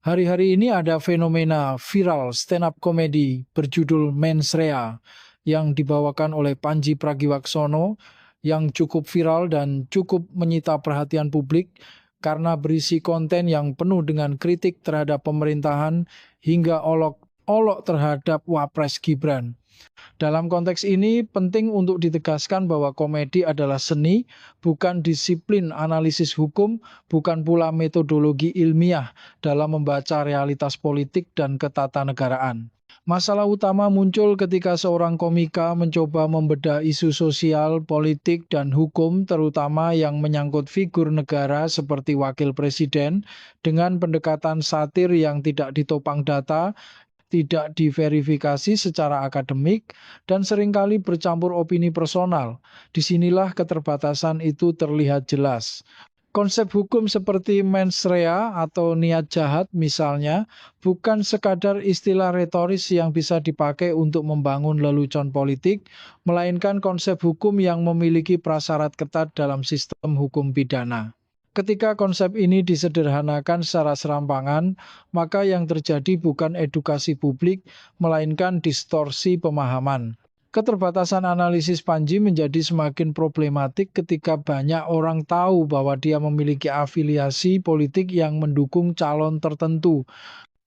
Hari-hari ini ada fenomena viral stand-up comedy berjudul Mens Rea yang dibawakan oleh Panji Pragiwaksono yang cukup viral dan cukup menyita perhatian publik karena berisi konten yang penuh dengan kritik terhadap pemerintahan hingga olok-olok terhadap Wapres Gibran. Dalam konteks ini, penting untuk ditegaskan bahwa komedi adalah seni, bukan disiplin analisis hukum, bukan pula metodologi ilmiah dalam membaca realitas politik dan ketatanegaraan. Masalah utama muncul ketika seorang komika mencoba membedah isu sosial, politik, dan hukum, terutama yang menyangkut figur negara seperti wakil presiden, dengan pendekatan satir yang tidak ditopang data, tidak diverifikasi secara akademik, dan seringkali bercampur opini personal. Disinilah keterbatasan itu terlihat jelas. Konsep hukum seperti mens rea atau niat jahat misalnya bukan sekadar istilah retoris yang bisa dipakai untuk membangun lelucon politik, melainkan konsep hukum yang memiliki prasyarat ketat dalam sistem hukum pidana. Ketika konsep ini disederhanakan secara serampangan, maka yang terjadi bukan edukasi publik, melainkan distorsi pemahaman. Keterbatasan analisis Panji menjadi semakin problematik ketika banyak orang tahu bahwa dia memiliki afiliasi politik yang mendukung calon tertentu.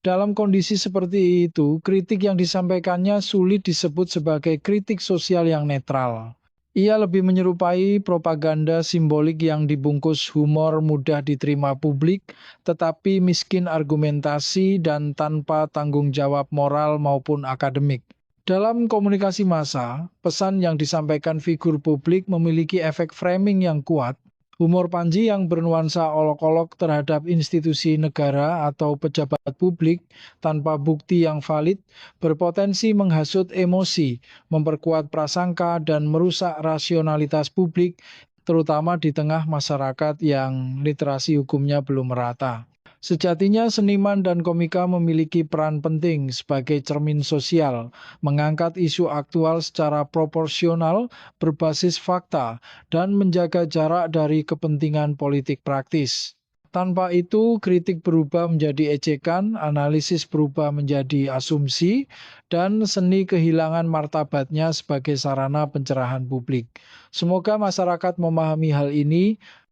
Dalam kondisi seperti itu, kritik yang disampaikannya sulit disebut sebagai kritik sosial yang netral. Ia lebih menyerupai propaganda simbolik yang dibungkus humor mudah diterima publik, tetapi miskin argumentasi dan tanpa tanggung jawab moral maupun akademik. Dalam komunikasi massa, pesan yang disampaikan figur publik memiliki efek framing yang kuat. Humor Panji yang bernuansa olok-olok terhadap institusi negara atau pejabat publik tanpa bukti yang valid berpotensi menghasut emosi, memperkuat prasangka, dan merusak rasionalitas publik, terutama di tengah masyarakat yang literasi hukumnya belum merata. Sejatinya seniman dan komika memiliki peran penting sebagai cermin sosial, mengangkat isu aktual secara proporsional, berbasis fakta, dan menjaga jarak dari kepentingan politik praktis. Tanpa itu, kritik berubah menjadi ejekan, analisis berubah menjadi asumsi, dan seni kehilangan martabatnya sebagai sarana pencerahan publik. Semoga masyarakat memahami hal ini